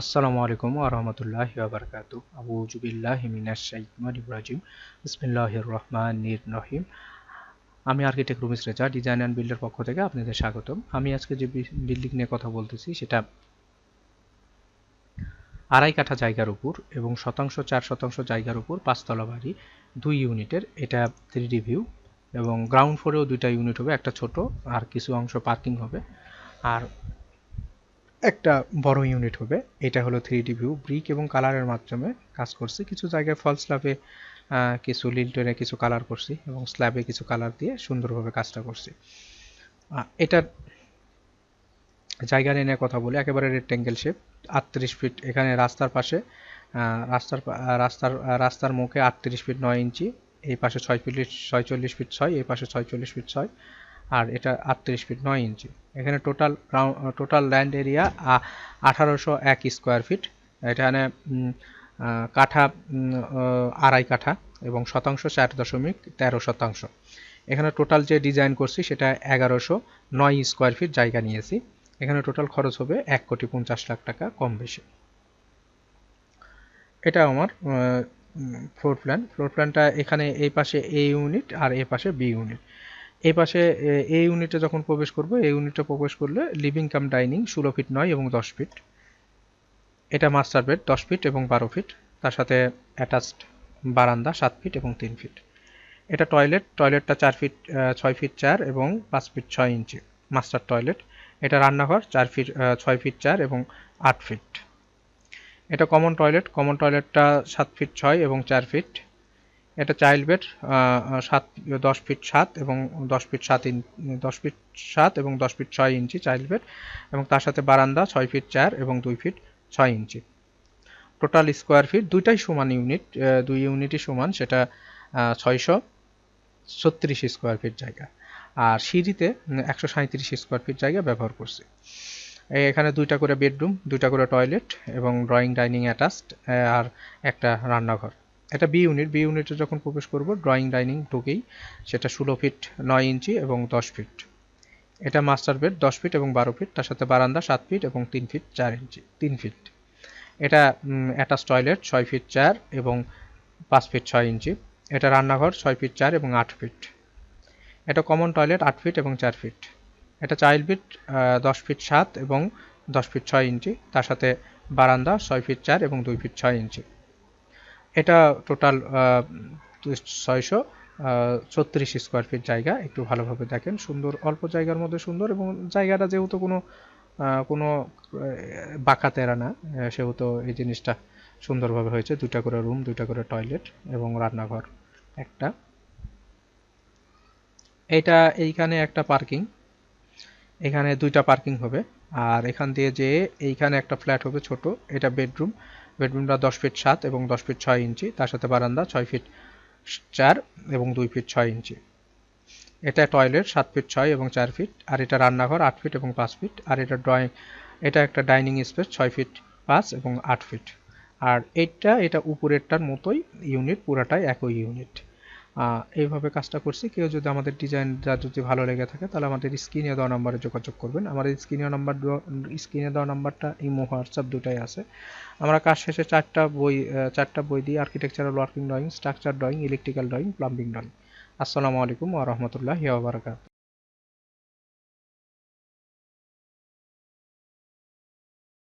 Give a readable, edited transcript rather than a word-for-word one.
আসসালামু আলাইকুম ওয়া রাহমাতুল্লাহি ওয়া বারাকাতুহু। আউযু বিল্লাহি মিনাশ শাইতানির রাজিম। বিসমিল্লাহির রহমানির রহিম। আমি আর্কিটেক্ট রুমিস রেজা, ডিজাইন অ্যান্ড বিল্ডের পক্ষ থেকে আপনাদের স্বাগতম। আমি আজকে যে বিল্ডিং নিয়ে কথা বলতেছি সেটা আড়াই কাঠা জায়গার উপর এবং 4% জায়গার উপর 5 তলা বাড়ি 2 ইউনিটের। এটা 3D ভিউ এবং গ্রাউন্ড ফ্লোরেও 2টা ইউনিট হবে, একটা ছোট আর কিছু অংশ পার্কিং হবে, আর একটা বড় ইউনিট হবে। এটা হলো 3D ভিউ। ব্রিক এবং কালারের মাধ্যমে কাজ করছি, কিছু জায়গায় ফল স্ল্যাবে কিছু লিন্টনে কিছু কালার করছি এবং স্ল্যাবে কিছু কালার দিয়ে সুন্দরভাবে কাজটা করছি। এটার জায়গা নিয়ে কথা বলি, একেবারে রেক্ট্যাঙ্গেল শেপ, 38 ফিট। এখানে রাস্তার পাশে রাস্তার রাস্তার রাস্তার মুখে 38 ফিট 9 ইঞ্চি, এই পাশে 46 ফিট 6, এই পাশে 46 ফিট 6, আর এটা 38 ফিট 9 ইঞ্চি। এখানে total land area 1801 square feet. এখানে কাঠা আড়াই কাঠা এবং শতাংশ 4.13%। এখানে টোটাল যে ডিজাইন করছি সেটা 1109 স্কোয়ার ফিট জায়গা নিয়েছি। এখানে টোটাল খরচ হবে 1,50,00,000 টাকা কম বেশি। এটা আমার ফ্লোর প্ল্যানটা। এখানে এই পাশে এ ইউনিট আর এই পাশে বি ইউনিট। এই পাশে এই ইউনিটে যখন প্রবেশ করব, এই ইউনিটে প্রবেশ করলে লিভিং কাম ডাইনিং 16 ফিট 9 এবং 10 ফিট। এটা মাস্টার বেড 10 ফিট এবং 12 ফিট, তার সাথে অ্যাটাচড বারান্দা 7 ফিট এবং 3 ফিট। এটা টয়লেটটা 6 ফিট 4 এবং 5 ফিট 6 ইঞ্চি মাস্টার টয়লেট। এটা রান্নাঘর 6 ফিট 4 এবং 8 ফিট। এটা কমন টয়লেটটা 7 ফিট 6 এবং 4 ফিট। এটা চাইল্ড বেড 10 ফিট 7 এবং 10 ফিট 7 এবং 10 ফিট 6 ইঞ্চি চাইল্ড বেড, এবং তার সাথে বারান্দা 6 ফিট 4 এবং 2 ফিট 6 ইঞ্চি। টোটাল স্কোয়ার ফিট দুইটাই সমান ইউনিট, দুই ইউনিটই সমান, সেটা 636 স্কোয়ার ফিট জায়গা। আর সিঁড়িতে 137 স্কোয়ার ফিট জায়গা ব্যবহার করছি। এখানে 2টা করে বেডরুম, 2টা করে টয়লেট এবং ড্রয়িং ডাইনিং অ্যাটাচড, আর একটা রান্নাঘর। এটা বি ইউনিটে যখন প্রবেশ করব, ড্রয়িং ডাইনিং ঢুকেই সেটা 16 ফিট 9 ইঞ্চি এবং 10 ফিট। এটা মাস্টার বেড 10 ফিট এবং 12 ফিট, তার সাথে বারান্দা 7 ফিট এবং 3 ফিট 4 ইঞ্চি 3 ফিট। এটা অ্যাটাচ টয়লেট 6 ফিট 4 এবং 5 ফিট 6 ইঞ্চি। এটা রান্নাঘর 6 ফিট 4 এবং 8 ফিট। এটা কমন টয়লেট 8 ফিট এবং 4 ফিট। এটা চাইল্ড বেড 10 ফিট 7 এবং 10 ফিট 6 ইঞ্চি, তার সাথে বারান্দা 6 ফিট 4 এবং 2 ফিট 6 ইঞ্চি। এটা টোটাল 636 স্কোয়ার ফিট জায়গা। একটু ভালোভাবে দেখেন, সুন্দর, অল্প জায়গার মধ্যে সুন্দর, এবং জায়গাটা যেহেতু কোনো বাঁকা তেরা না, সেহেতু এই জিনিসটা সুন্দরভাবে হয়েছে। 2টা করে রুম, 2টা করে টয়লেট এবং রান্নাঘর একটা। এইখানে একটা পার্কিং, এখানে 2টা পার্কিং হবে, আর এখান দিয়ে যে এইখানে একটা ফ্ল্যাট হবে ছোট। এটা বেডরুমটা 10 ফিট 7 এবং 10 ফিট 6 ইঞ্চি, তার সাথে বারান্দা 6 ফিট 4 এবং 2 ফিট 6 ইঞ্চি। এটা টয়লেট 7 ফিট 6 এবং 4 ফিট, আর এটা রান্নাঘর 8 ফিট এবং 5 ফিট, আর এটা একটা ডাইনিং স্পেস 6 ফিট 5 এবং 8 ফিট। আর এটা উপরেরটার মতোই ইউনিট, পুরাটাই একই ইউনিট। এইভাবে কাজটা করছি। কেউ যদি আমাদের ডিজাইনটা যদি ভালো লেগে থাকে তাহলে আমাদের স্ক্রিনে দেওয়া নাম্বারে যোগাযোগ করবেন। আমাদের স্ক্রিনে দেওয়া নাম্বারটা ইমো, হোয়াটসঅ্যাপ দুটাই আছে। আমরা কাজ শেষে 4টা বই দিই: architectural working drawing, structure drawing, electrical drawing, plumbing drawing. আসসালামু আলাইকুম ওয়া রাহমাতুল্লাহি ওয়া বারাকাতুহু।